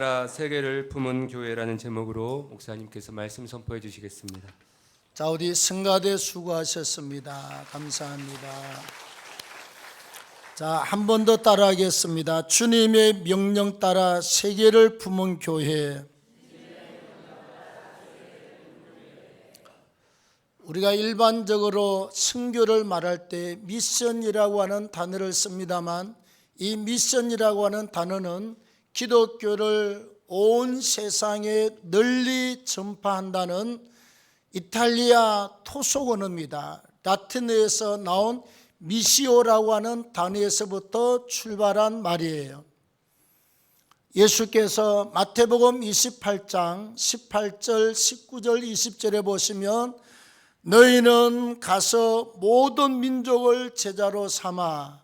세계를 품은 교회라는 제목으로 목사님께서 말씀 선포해 주시겠습니다. 자, 우리 성가대 수고하셨습니다. 감사합니다. 자, 한 번 더 따라하겠습니다. 주님의 명령 따라 세계를 품은 교회. 우리가 일반적으로 선교를 말할 때 미션이라고 하는 단어를 씁니다만, 이 미션이라고 하는 단어는 기독교를 온 세상에 널리 전파한다는 이탈리아 토속 언어입니다. 라틴어에서 나온 미시오라고 하는 단어에서부터 출발한 말이에요. 예수께서 마태복음 28장 18절, 19절, 20절에 보시면 너희는 가서 모든 민족을 제자로 삼아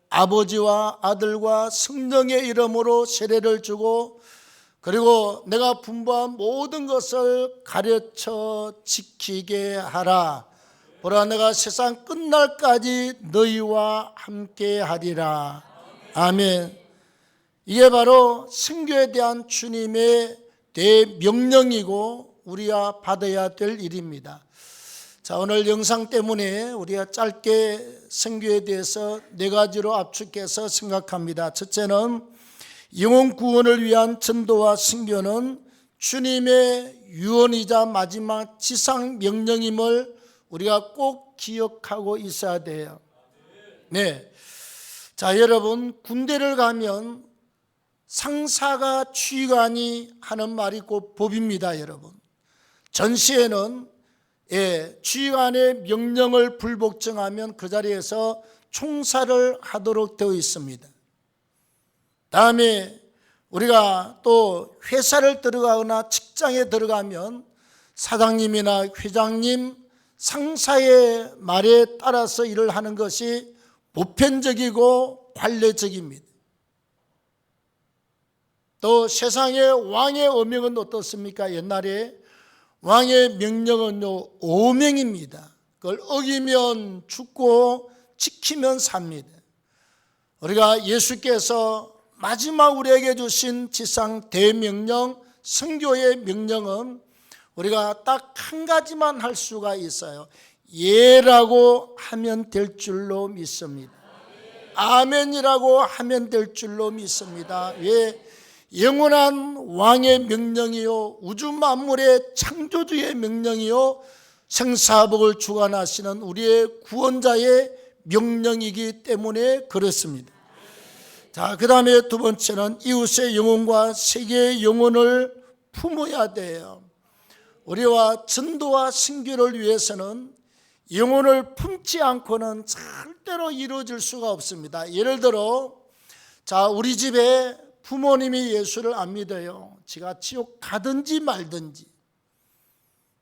아버지와 아들과 성령의 이름으로 세례를 주고 그리고 내가 분부한 모든 것을 가르쳐 지키게 하라. 보라, 내가 세상 끝날까지 너희와 함께 하리라. 아멘. 이게 바로 선교에 대한 주님의 대명령이고 우리가 받아야 될 일입니다. 자, 오늘 영상 때문에 우리가 짧게 선교에 대해서 네 가지로 압축해서 생각합니다. 첫째는 영혼 구원을 위한 전도와 선교는 주님의 유언이자 마지막 지상 명령임을 우리가 꼭 기억하고 있어야 돼요. 네. 자, 여러분, 군대를 가면 상사가 취관이 하는 말이 곧 법입니다, 여러분. 전시에는 취관의 명령을 불복종하면 그 자리에서 총살을 하도록 되어 있습니다. 다음에 우리가 또 회사를 들어가거나 직장에 들어가면 사장님이나 회장님, 상사의 말에 따라서 일을 하는 것이 보편적이고 관례적입니다. 또 세상의 왕의 어명은 어떻습니까? 옛날에 왕의 명령은요, 오명입니다. 그걸 어기면 죽고 지키면 삽니다. 우리가 예수께서 마지막 우리에게 주신 지상 대명령, 선교의 명령은 우리가 딱 한 가지만 할 수가 있어요. 예라고 하면 될 줄로 믿습니다. 아멘이라고 하면 될 줄로 믿습니다. 왜? 영원한 왕의 명령이요, 우주 만물의 창조주의 명령이요, 생사복을 주관하시는 우리의 구원자의 명령이기 때문에 그렇습니다. 자, 그 다음에 두 번째는 이웃의 영혼과 세계의 영혼을 품어야 돼요. 우리와 전도와 선교를 위해서는 영혼을 품지 않고는 절대로 이루어질 수가 없습니다. 예를 들어, 자, 우리 집에 부모님이 예수를 안 믿어요. 지가 지옥 가든지 말든지.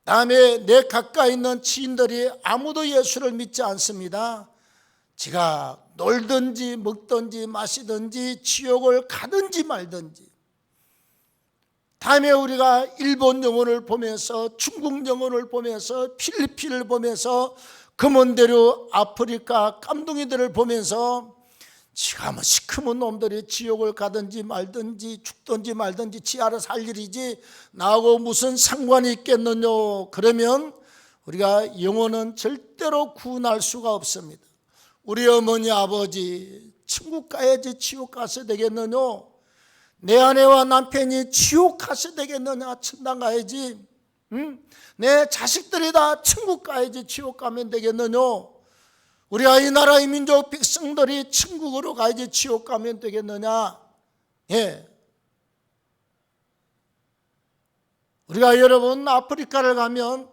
다음에 내 가까이 있는 지인들이 아무도 예수를 믿지 않습니다. 지가 놀든지 먹든지 마시든지 지옥을 가든지 말든지. 다음에 우리가 일본 영혼을 보면서, 중국 영혼을 보면서, 필리핀을 보면서, 검은대로 아프리카 깜둥이들을 보면서 지가 뭐 시커먼 놈들이 지옥을 가든지 말든지 죽든지 말든지 지 알아서 할 일이지 나하고 무슨 상관이 있겠느냐. 그러면 우리가 영혼은 절대로 구원할 수가 없습니다. 우리 어머니 아버지 천국 가야지 지옥 가서 되겠느냐. 내 아내와 남편이 지옥 가서 되겠느냐. 천당 가야지. 내 자식들이 다 천국 가야지 지옥 가면 되겠느냐. 우리가 이 나라의 민족 백성들이 천국으로 가야지 지옥 가면 되겠느냐. 예. 우리가 여러분 아프리카를 가면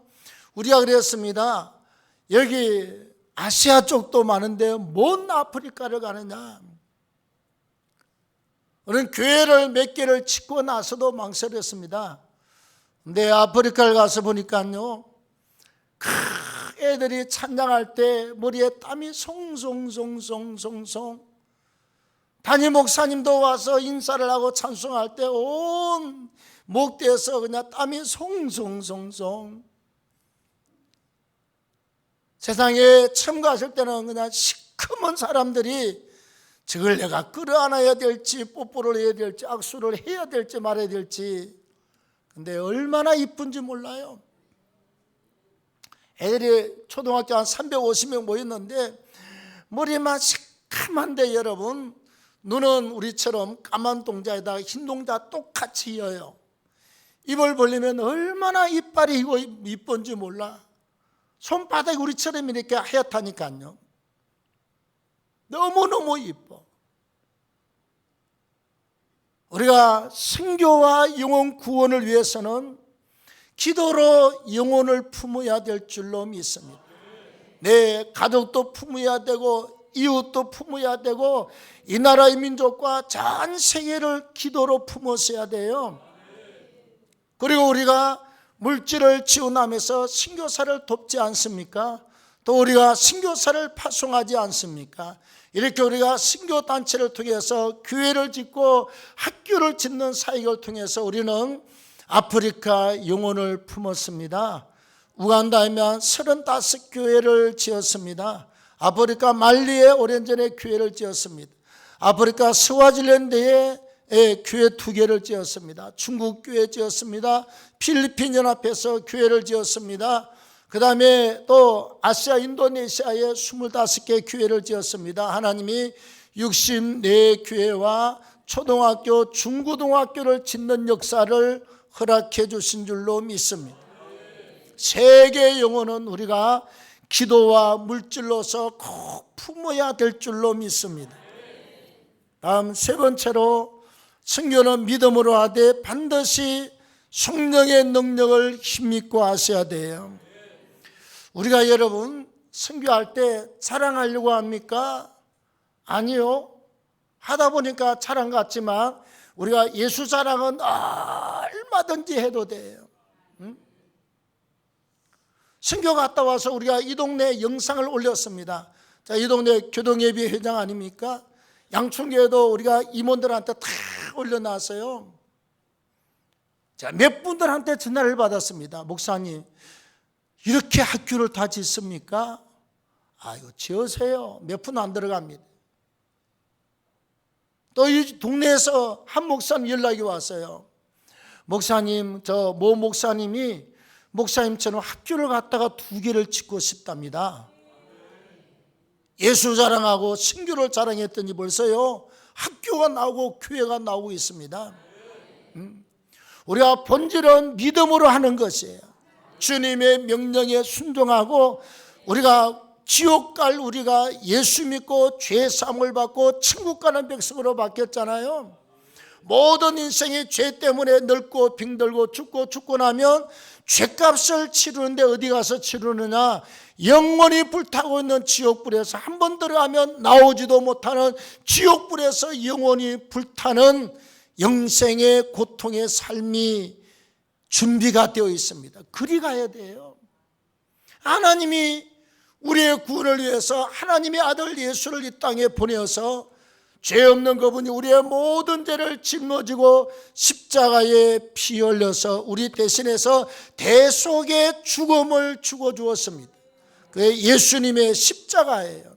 우리가 그랬습니다. 여기 아시아 쪽도 많은데 뭔 아프리카를 가느냐. 우리는 교회를 몇 개를 짓고 나서도 망설였습니다. 근데 아프리카를 가서 보니까요, 애들이 찬양할 때 머리에 땀이 송송송송송송. 담임 목사님도 와서 인사를 하고 찬송할 때 온 목대에서 그냥 땀이 송송송송. 세상에 처음 갔을 때는 그냥 시커먼 사람들이 저걸 내가 끌어안아야 될지 뽀뽀를 해야 될지 악수를 해야 될지 말아야 될지. 근데 얼마나 이쁜지 몰라요. 애들이 초등학교 한 350명 모였는데 머리만 시커먼데 여러분, 눈은 우리처럼 까만 동자에다가 흰 동자 똑같이 이어요. 입을 벌리면 얼마나 이빨이 이쁜지 몰라. 손바닥이 우리처럼 이렇게 하얗다니까요. 너무너무 이뻐. 우리가 선교와 영혼 구원을 위해서는 기도로 영혼을 품어야 될 줄로 믿습니다. 내 가족도 품어야 되고 이웃도 품어야 되고 이 나라의 민족과 전 세계를 기도로 품었어야 돼요. 그리고 우리가 물질을 지원하면서 선교사를 돕지 않습니까? 또 우리가 선교사를 파송하지 않습니까? 이렇게 우리가 선교단체를 통해서 교회를 짓고 학교를 짓는 사역을 통해서 우리는 아프리카 영혼을 품었습니다. 우간다에만 35교회를 지었습니다. 아프리카 말리에 오랜 전에 교회를 지었습니다. 아프리카 스와질랜드에 교회 2개를 지었습니다. 중국 교회 지었습니다. 필리핀 연합에서 교회를 지었습니다. 그 다음에 또 아시아 인도네시아에 25개 교회를 지었습니다. 하나님이 64교회와 초등학교 중고등학교를 짓는 역사를 허락해 주신 줄로 믿습니다. 세계 영혼은 우리가 기도와 물질로서 꼭 품어야 될 줄로 믿습니다. 다음 3번째로, 선교는 믿음으로 하되 반드시 성령의 능력을 힘입고 하셔야 돼요. 우리가 여러분 선교할 때 자랑하려고 합니까? 아니요. 하다 보니까 자랑 같지만 우리가 예수 자랑은 얼마든지 해도 돼요. 선교 갔다 와서 우리가 이 동네 영상을 올렸습니다. 자, 이 동네 교동예비 회장 아닙니까? 양춘교에도 우리가 임원들한테 다 올려놨어요. 자, 몇 분들한테 전화를 받았습니다. 목사님, 이렇게 학교를 다 짓습니까? 이거 지으세요. 몇 푼 안 들어갑니다. 또 이 동네에서 한 목사님 연락이 왔어요. 목사님, 저 모 목사님이 목사님처럼 학교를 갖다가 2개를 짓고 싶답니다. 예수 자랑하고 선교를 자랑했더니 벌써요 학교가 나오고 교회가 나오고 있습니다. 우리가 본질은 믿음으로 하는 것이에요. 주님의 명령에 순종하고 우리가 지옥 갈 우리가 예수 믿고 죄 사함을 받고 천국 가는 백성으로 바뀌었잖아요. 모든 인생이 죄 때문에 늙고 병들고 죽고 나면 죄값을 치르는데 어디 가서 치르느냐? 영원히 불타고 있는 지옥불에서 한 번 들어가면 나오지도 못하는 지옥불에서 영원히 불타는 영생의 고통의 삶이 준비가 되어 있습니다. 그리 가야 돼요. 하나님이 우리의 구원을 위해서 하나님의 아들 예수를 이 땅에 보내어서 죄 없는 그분이 우리의 모든 죄를 짊어지고 십자가에 피 흘려서 우리 대신해서 대속의 죽음을 주고 주었습니다. 그게 예수님의 십자가예요.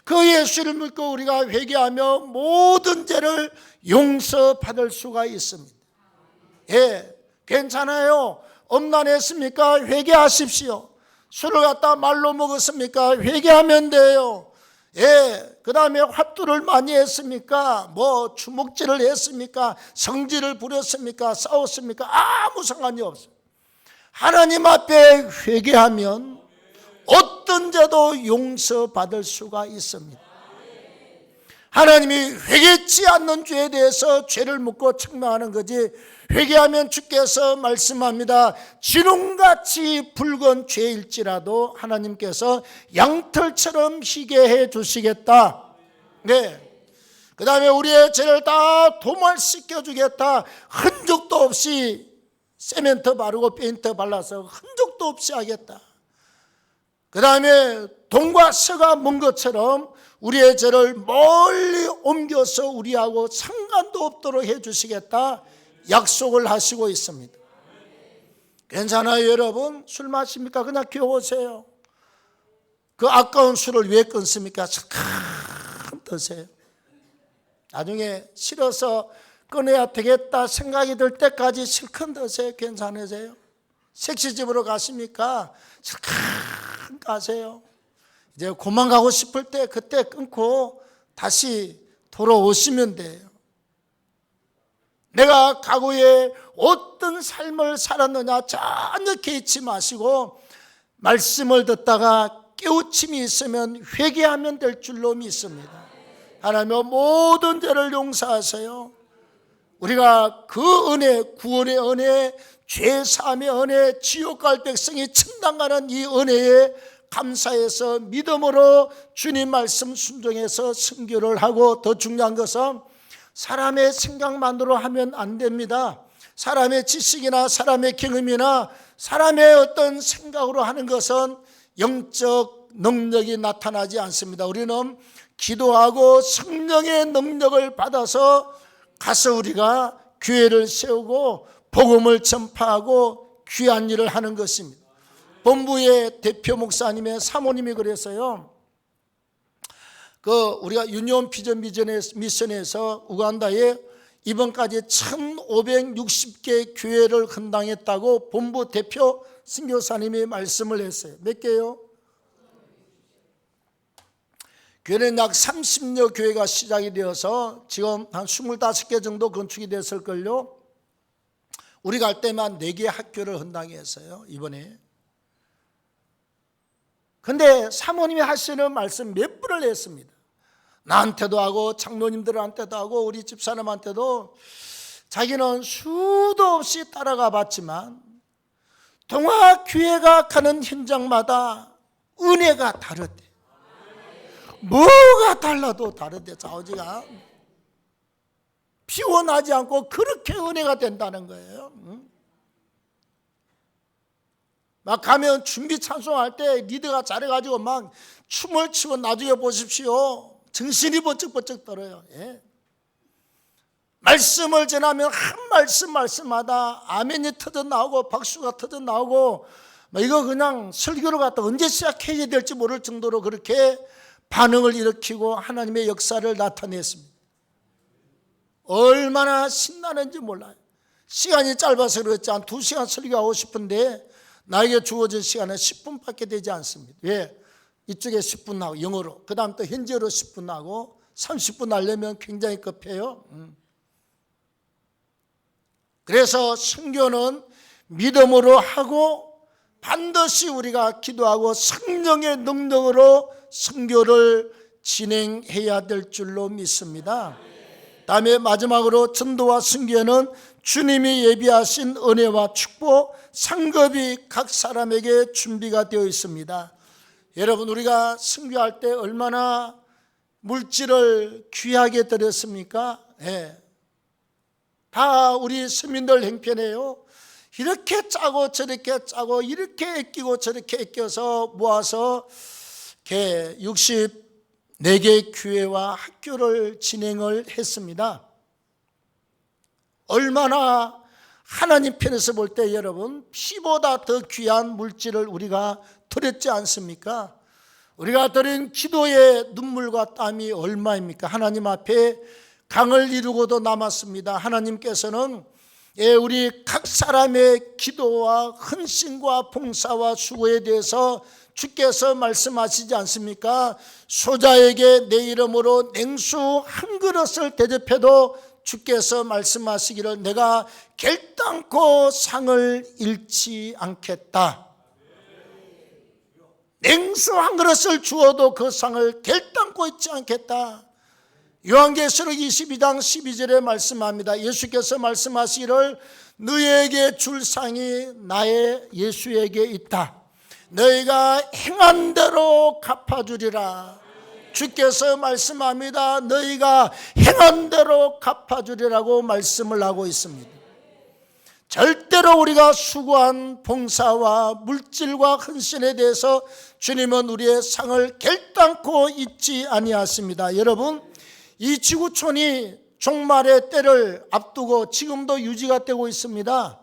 그 예수를 믿고 우리가 회개하며 모든 죄를 용서받을 수가 있습니다. 예, 괜찮아요. 엄난했습니까? 회개하십시오. 술을 갖다 말로 먹었습니까? 회개하면 돼요. 예, 그 다음에 화투를 많이 했습니까? 뭐 주먹질을 했습니까? 성질을 부렸습니까? 싸웠습니까? 아무 상관이 없어요. 하나님 앞에 회개하면 어떤 죄도 용서받을 수가 있습니다. 하나님이 회개치 않는 죄에 대해서 죄를 묻고 책망하는 거지, 회개하면 주께서 말씀합니다. 지름같이 붉은 죄일지라도 하나님께서 양털처럼 희게 해 주시겠다. 네. 그 다음에 우리의 죄를 다 도말시켜 주겠다. 흔적도 없이 세멘트 바르고 페인트 발라서 흔적도 없이 하겠다. 그 다음에 동과 서가 먼 것처럼 우리의 죄를 멀리 옮겨서 우리하고 상관도 없도록 해 주시겠다 약속을 하시고 있습니다. 괜찮아요 여러분? 술 마십니까? 그냥 교회 오세요. 그 아까운 술을 왜 끊습니까? 참 드세요. 나중에 싫어서 끊어야 되겠다 생각이 들 때까지 실컷 드세요. 괜찮으세요? 색시집으로 가십니까? 실컷 가세요. 이제 그만 가고 싶을 때 그때 끊고 다시 돌아오시면 돼요. 내가 과거에 어떤 삶을 살았느냐 전혀 개의치 마시고 말씀을 듣다가 깨우침이 있으면 회개하면 될 줄로 믿습니다. 하나님의 모든 죄를 용서하세요. 우리가 그 은혜, 구원의 은혜, 죄사함의 은혜, 지옥 갈 백성이 천당 가는 이 은혜에 감사해서 믿음으로 주님 말씀 순종해서 선교를 하고, 더 중요한 것은 사람의 생각만으로 하면 안 됩니다. 사람의 지식이나 사람의 경험이나 사람의 어떤 생각으로 하는 것은 영적 능력이 나타나지 않습니다. 우리는 기도하고 성령의 능력을 받아서 가서 우리가 교회를 세우고 복음을 전파하고 귀한 일을 하는 것입니다. 본부의 대표 목사님의 사모님이 그래서요, 우리가 유니온 비전 미션에서 우간다에 이번까지 1560개 교회를 헌당했다고 본부 대표 선교사님이 말씀을 했어요. 몇 개요? 교회는 약 30여 교회가 시작이 되어서 지금 한 25개 정도 건축이 됐을걸요. 우리 갈 때만 4개 학교를 헌당했어요, 이번에. 근데 사모님이 하시는 말씀 몇 분을 했습니다. 나한테도 하고 장로님들한테도 하고 우리 집사람한테도 자기는 수도 없이 따라가 봤지만 동화교회가 가는 현장마다 은혜가 다르대. 뭐가 달라도 다르대. 좌우지가 피곤하지 않고 그렇게 은혜가 된다는 거예요. 막 가면 준비 찬송할 때 리더가 잘해가지고 막 춤을 추고 나중에 보십시오. 정신이 번쩍번쩍 떨어요. 예. 말씀을 전하면 한 말씀마다 아멘이 터져 나오고 박수가 터져 나오고, 이거 그냥 설교를 갖다 언제 시작해야 될지 모를 정도로 그렇게 반응을 일으키고 하나님의 역사를 나타냈습니다. 얼마나 신나는지 몰라요. 시간이 짧아서 그렇지 한 2시간 설교하고 싶은데 나에게 주어진 시간은 10분밖에 되지 않습니다. 왜? 이쪽에 10분 하고 영어로, 그 다음 또 현지어로 10분 하고 30분 하려면 굉장히 급해요. 그래서 선교는 믿음으로 하고 반드시 우리가 기도하고 성령의 능력으로 선교를 진행해야 될 줄로 믿습니다. 다음에 마지막으로 전도와 선교는 주님이 예비하신 은혜와 축복, 상급이 각 사람에게 준비가 되어 있습니다. 여러분, 우리가 선교할 때 얼마나 물질을 귀하게 드렸습니까? 네. 다 우리 서민들 형편이에요. 이렇게 짜고 저렇게 짜고 이렇게 아끼고 저렇게 아껴서 모아서 64개 교회와 학교를 진행을 했습니다. 얼마나 하나님 편에서 볼 때 여러분 피보다 더 귀한 물질을 우리가 드렸지 않습니까? 우리가 드린 기도의 눈물과 땀이 얼마입니까? 하나님 앞에 강을 이루고도 남았습니다. 하나님께서는 우리 각 사람의 기도와 헌신과 봉사와 수고에 대해서 주께서 말씀하시지 않습니까? 소자에게 내 이름으로 냉수 한 그릇을 대접해도 주께서 말씀하시기를 내가 결단코 상을 잃지 않겠다. 냉수 한 그릇을 주어도 그 상을 결단코 잊지 않겠다. 요한계시록 22장 12절에 말씀합니다. 예수께서 말씀하시기를 너에게 줄 상이 나의 예수에게 있다. 너희가 행한 대로 갚아주리라. 주께서 말씀합니다. 너희가 행한 대로 갚아주리라고 말씀을 하고 있습니다. 절대로 우리가 수고한 봉사와 물질과 헌신에 대해서 주님은 우리의 상을 결단코 잊지 아니하십니다. 여러분, 이 지구촌이 종말의 때를 앞두고 지금도 유지가 되고 있습니다.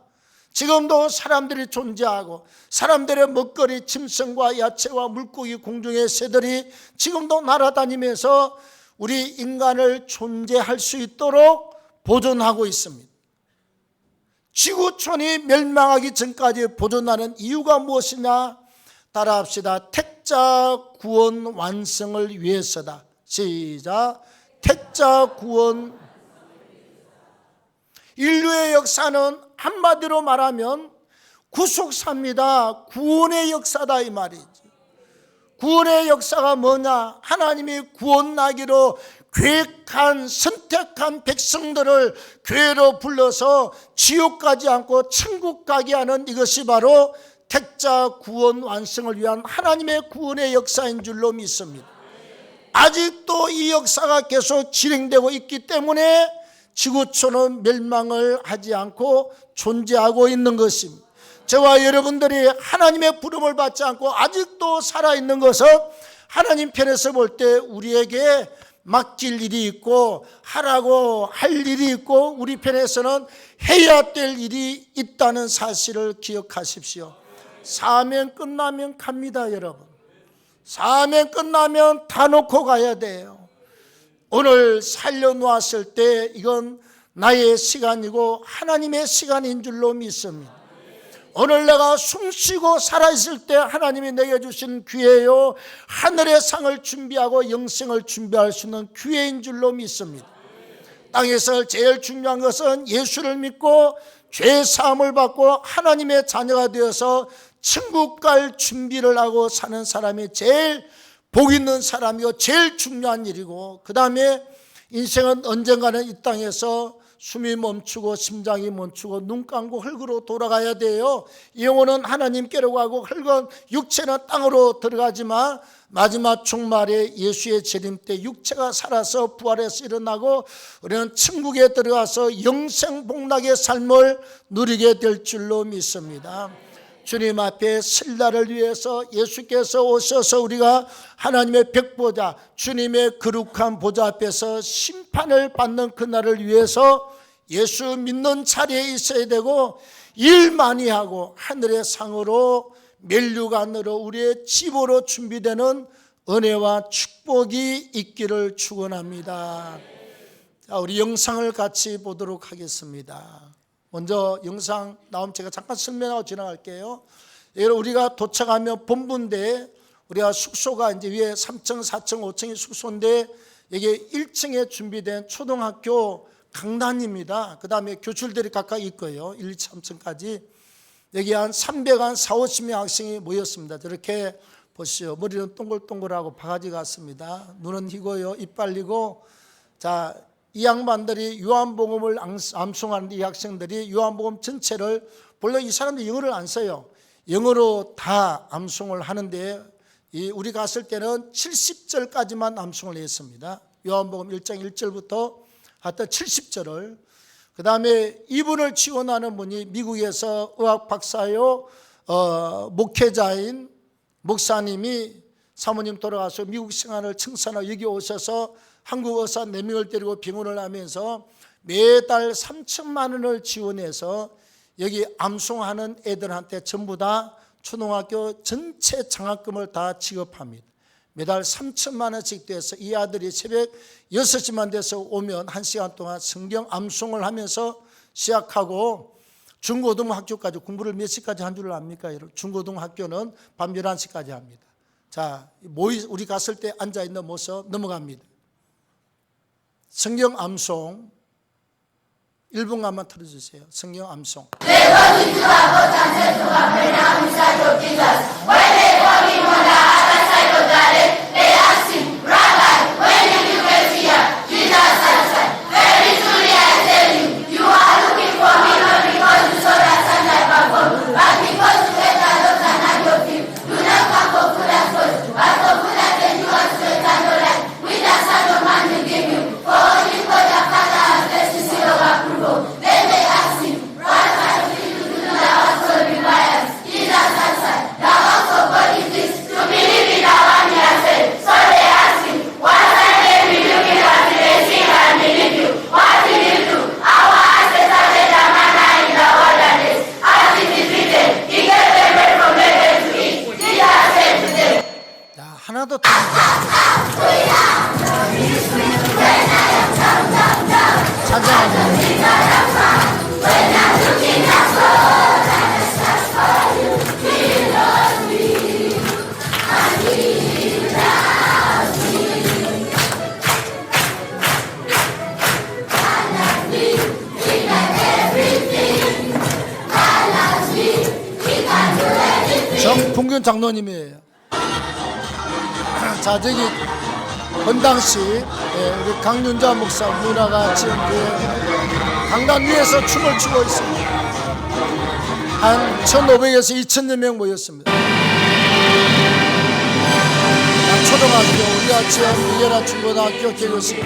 지금도 사람들이 존재하고 사람들의 먹거리, 짐승과 야채와 물고기, 공중의 새들이 지금도 날아다니면서 우리 인간을 존재할 수 있도록 보존하고 있습니다. 지구촌이 멸망하기 전까지 보존하는 이유가 무엇이냐? 따라합시다. 택자 구원 완성을 위해서다. 시작. 택자 구원. 인류의 역사는 한마디로 말하면 구속사입니다. 구원의 역사다 이 말이지. 구원의 역사가 뭐냐? 하나님이 구원하기로 계획한 선택한 백성들을 교회로 불러서 지옥 가지 않고 천국 가게 하는 이것이 바로 택자 구원 완성을 위한 하나님의 구원의 역사인 줄로 믿습니다. 아직도 이 역사가 계속 진행되고 있기 때문에 지구촌은 멸망을 하지 않고 존재하고 있는 것입니다. 저와 여러분들이 하나님의 부름을 받지 않고 아직도 살아있는 것은 하나님 편에서 볼 때 우리에게 맡길 일이 있고 하라고 할 일이 있고 우리 편에서는 해야 될 일이 있다는 사실을 기억하십시오. 사명 끝나면 갑니다, 여러분. 사명 끝나면 다 놓고 가야 돼요. 오늘 살려놓았을 때 이건 나의 시간이고 하나님의 시간인 줄로 믿습니다. 오늘 내가 숨쉬고 살아있을 때 하나님이 내게 주신 기회요, 하늘의 상을 준비하고 영생을 준비할 수 있는 기회인 줄로 믿습니다. 땅에서 제일 중요한 것은 예수를 믿고 죄 사함을 받고 하나님의 자녀가 되어서 천국 갈 준비를 하고 사는 사람이 제일 복 있는 사람이고 제일 중요한 일이고, 그 다음에 인생은 언젠가는 이 땅에서 숨이 멈추고 심장이 멈추고 눈 감고 흙으로 돌아가야 돼요. 영혼은 하나님께로 가고 흙은 육체는 땅으로 들어가지만 마지막 종말에 예수의 재림 때 육체가 살아서 부활해서 일어나고 우리는 천국에 들어가서 영생 복락의 삶을 누리게 될 줄로 믿습니다. 주님 앞에 설 날을 위해서 예수께서 오셔서 우리가 하나님의 백보자, 주님의 거룩한 보좌 앞에서 심판을 받는 그날을 위해서 예수 믿는 자리에 있어야 되고, 일 많이 하고 하늘의 상으로 멸류관으로 우리의 집으로 준비되는 은혜와 축복이 있기를 축원합니다. 자, 우리 영상을 같이 보도록 하겠습니다. 먼저 영상 나오면 제가 잠깐 설명하고 지나갈게요. 우리가 도착하면 본부인데 우리가 숙소가 이제 위에 3층, 4층, 5층이 숙소인데 여기 1층에 준비된 초등학교 강단입니다. 그 다음에 교출들이 각각 있고요. 1, 2, 3층까지 여기 한 350명 학생이 모였습니다. 저렇게 보시죠. 머리는 동글동글하고 바가지 같습니다. 눈은 희고요. 입 빨리고. 자, 이 양반들이 요한복음을 암송하는 이 학생들이 요한복음 전체를, 물론 이 사람들이 영어를 안 써요. 영어로 다 암송을 하는데 우리 갔을 때는 70절까지만 암송을 했습니다. 요한복음 1장 1절부터 하여튼 70절을. 그 다음에 이분을 지원하는 분이 미국에서 의학 박사요, 목회자인 목사님이 사모님 돌아가서 미국 생활을 청산하고 여기 오셔서 한국 의사 4명을 데리고 병원을 하면서 매달 3천만 원을 지원해서 여기 암송하는 애들한테 전부 다 초등학교 전체 장학금을 다 지급합니다. 매달 3천만 원씩 돼서 이 아들이 새벽 6시만 돼서 오면 1시간 동안 성경 암송을 하면서 시작하고 중고등학교까지 공부를 몇 시까지 한 줄 압니까? 중고등학교는 밤 11시까지 합니다. 자, 우리 갔을 때 앉아있는 모습 넘어갑니다. 성경 암송 1분간만 틀어주세요. 성경 암송. 김풍균 장로님이에요. 자, 저기 건당시 우리 강윤자 목사 문화가 지은 교회 강단 위에서 춤을 추고 있습니다. 한 1,500에서 2,000여 명 모였습니다. 초등학교, 우리가 지은 미래라 중고등학교 개교식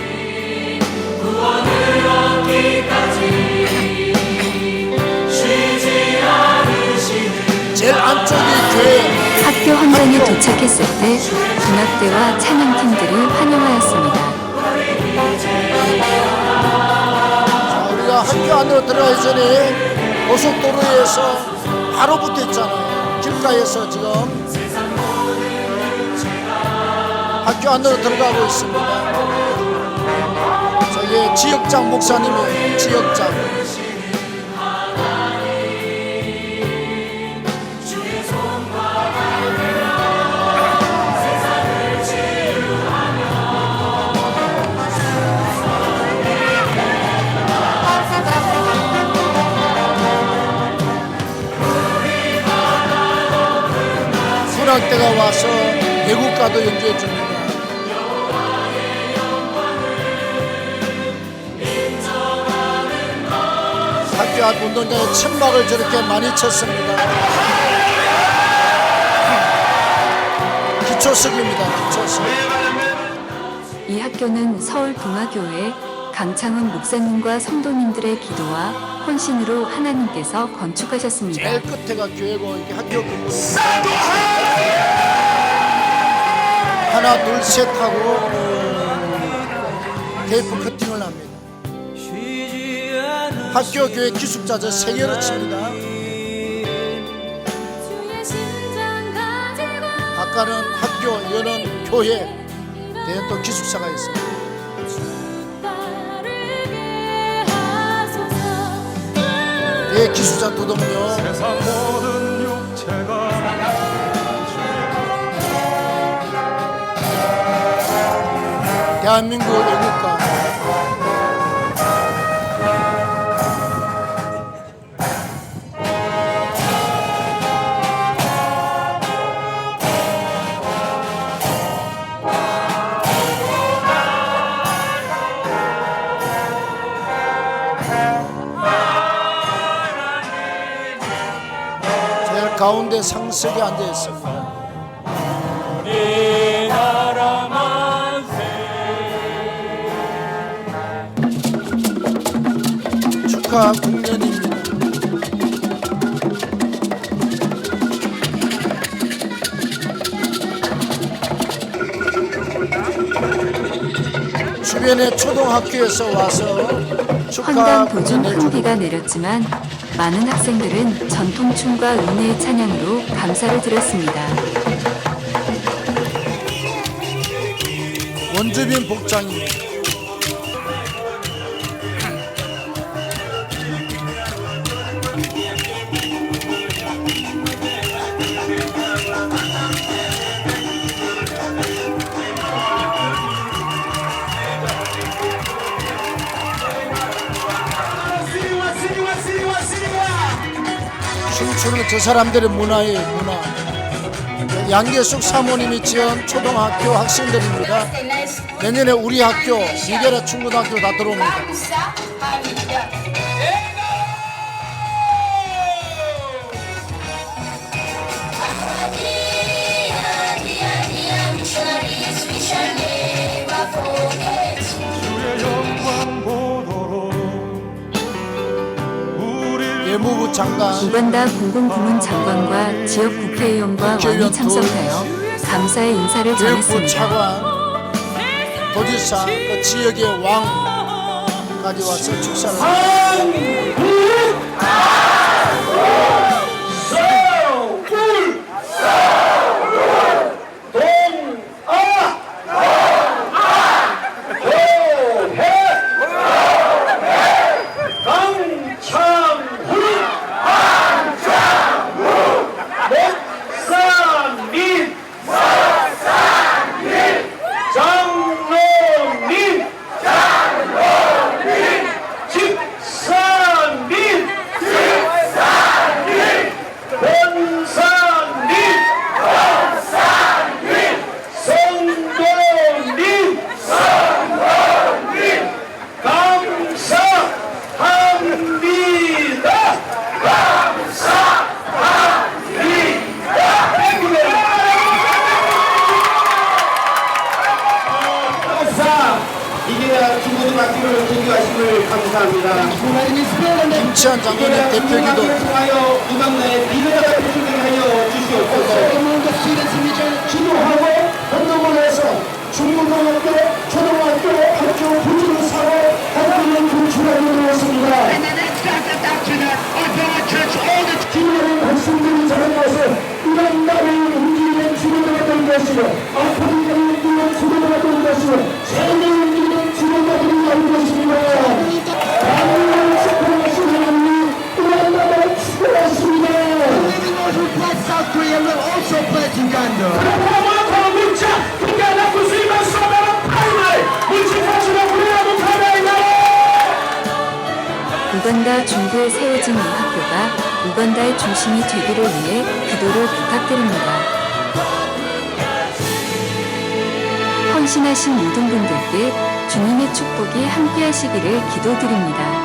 제일 안쪽이 교회. 학교 헌장에 도착했을 때 중학대와 찬양팀들이 환영하였습니다. 자, 우리가 학교 안으로 들어가기 전에 고속도로에서 바로 붙어 있잖아요. 길가에서 지금 학교 안으로 들어가고 있습니다. 저기 지역장 목사님이에요. 지역장. 문학대가 와서 애국가도 연주해 줍니다. 학교 앞 운동장에 천막을 저렇게 많이 쳤습니다. 기초석입니다. 기초석. 이 학교는 서울동아교회 강창훈 목사님과 성도님들의 기도와 헌신으로 하나님께서 건축하셨습니다. 제일 끝에가 교회고 이렇게 학교 건물 하나 둘 셋 하고 테이프 커팅을 합니다. 학교 교회 기숙자 저 3개로 칩니다. 아까는 학교, 이거는 교회, 뒤에 또 기숙사가 있습니다. 예, 기숙사 두동요. 세상 모든 육체가 대한민국 애국가. 제일 가운데 상석에 앉아 있습니다. 축하 공연입니다. 주변의 초등학교에서 와서 축하 헌당 도중 공연을 큰 비가 내렸지만 많은 학생들은 전통춤과 은혜의 찬양으로 감사를 드렸습니다. 원주민 복장입니다. 춤추는 저 사람들의 문화예요. 문화. 양계숙 사모님이 지은 초등학교 학생들입니다. 내년에 우리 학교 미래라 중고등학교 다 들어옵니다. 주의 영광 보도록 우리를 예무부 장관 우간다 공공부문 장관과 지역 국회의원과 왕이 국회의원 참석하여 감사의 인사를 교육부 전했습니다. 차관 도지사 그 지역의 왕까지 와서 축사를 합니다. 장로님 집사님 이치한 장로님 대표기도 기도하고 운동을 해서 중고등학교, 초등학교, 학교 부지를 사고 학교를 구출하게 되었습니다. 기도를 말씀드린 저런 것은 이런 나를 움직이는 주도가 된 것이고 아픈 나를 움직이는 주도가 된 것이고 세계를 움직이는 주도가 된 것입니다. 하나님을 축복하신 하나님 이런 나라를 축복하십니다. 우간다 중부에 세워진 이 학교가 우간다의 중심이 되기를 위해 기도를 부탁드립니다. 헌신하신 모든 분들께 주님의 축복이 함께하시기를 기도드립니다.